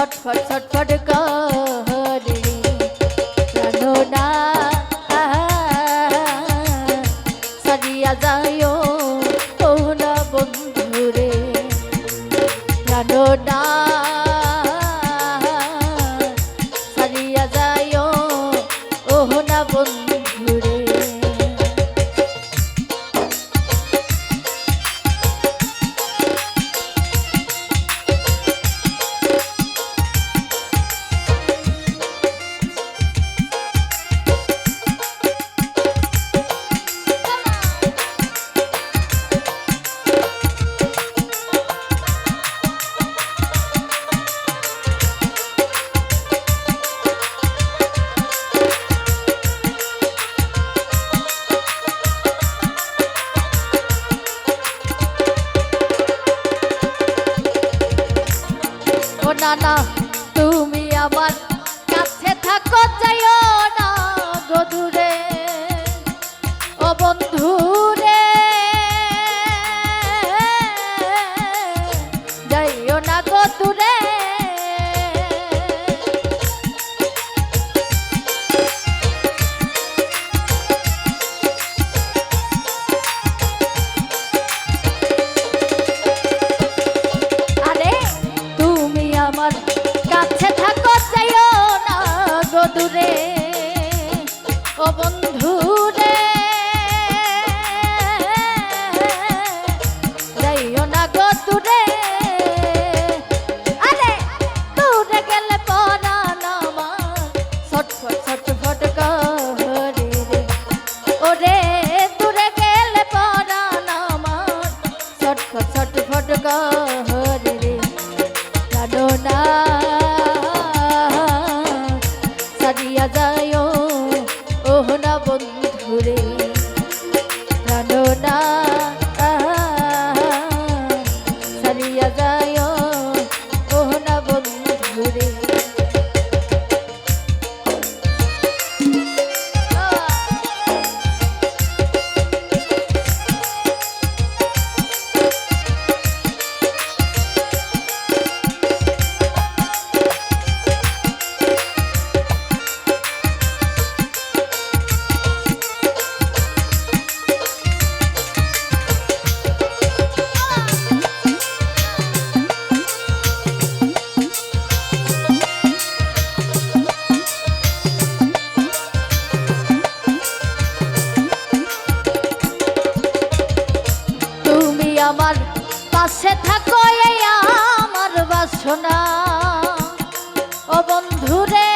ছটফট ছটফট করে প্রাণনা সারিয়া যায় ও না বন্ধুরে প্রাণনা সারিয়া যায় ও না বন্ধুরে। ও নানা তুমি আমার কাছে থাকো যাইও না গো দূরে ও বন্ধুরে যাইও না গো দূরে আমার কাছে থাকো যাইও না গো দূরে ও বন্ধুরে যাইও না গো দূরে আরে দূরে গেলে পরাণ আমার ছটফট ছটফট করে রে ওরে দূরে গেলে পরাণ আমার ছটফট ছটফট করে রে প্রাণনা সারিয়া যায় ও না বন্ধুরে প্রাণনা সারিয়া যায় ও না বন্ধুরে। আমার পাশে থাকো এই আমার বাসনা ও বন্ধুরে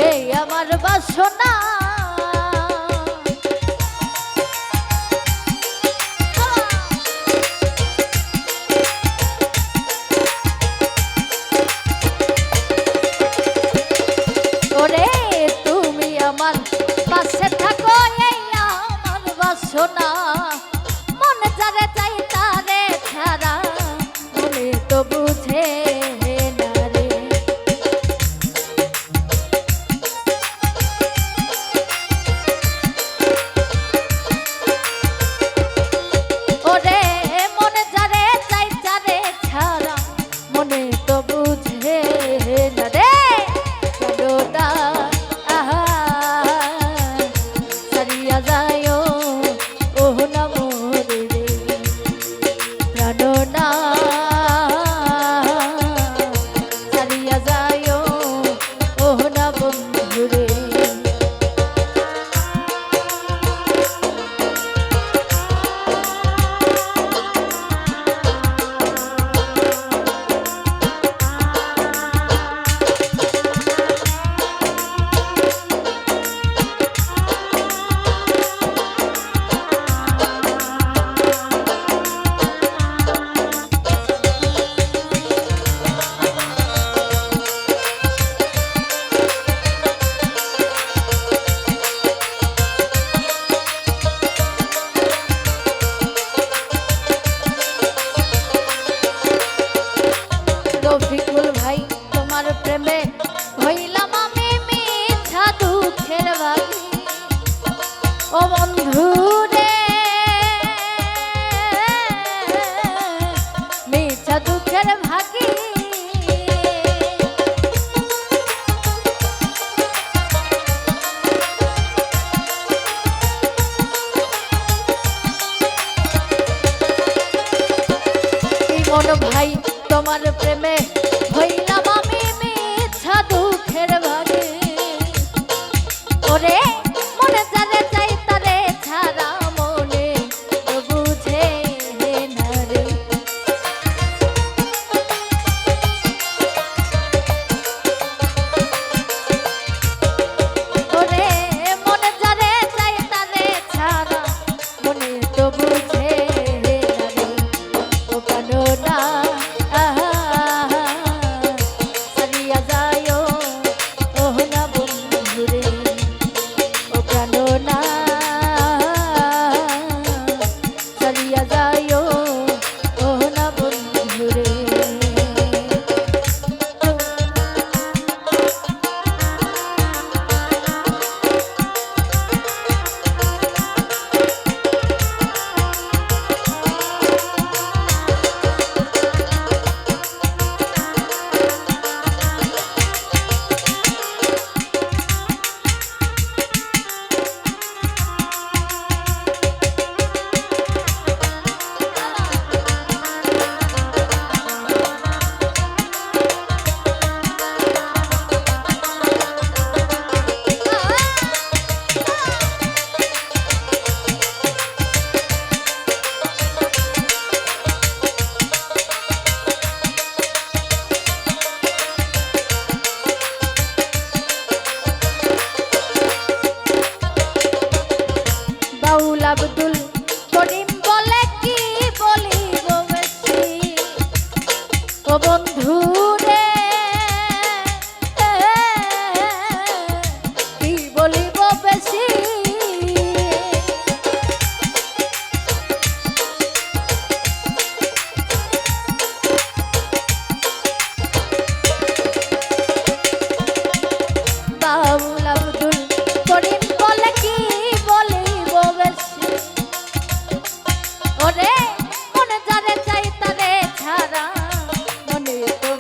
এই আমার বাসনা ওরে তুমি আমার পাশে থাকো বাসনা মনে যারে চাই তারে ছাড়া মনে তো বুঝে না রে ওরে মনে যারে চাই তারে ছাড়া মনে তো বুঝে না রে প্রাণনা সারিয়া যায় ও না মোরে রে প্রাণনা সারিয়া যায় ও না বন্ধুরে। রফিকুল ভাই তোমার প্রেমে হইলাম আমি মিঠা দুঃখের বাকি ও বন্ধু রে মন ভাই তোমার প্রেমে হইলাম আমি মিথ্যা দুঃখের ভাগে ওরে মনে যারে চাই তারে ছাড়া মনে তো বুঝে না রে ওরে মনে যারে চাই তারে ছাড়া মনে তো বুঝে না রে ও কানো না সারিয়া যায় ও না বন্ধু রে ও কানো না সারিয়া যায় ও না বন্ধু রে বাউল আব্দুল করিম বলে কি বলিব বেশি ও বন্ধু রে কি বলিব বেশি বাউল আব্দুল করিম বলে কি বলিব বেশি ওরে মনে যারে চাই তারে ছাড়া মনে তো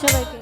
সবাইকে।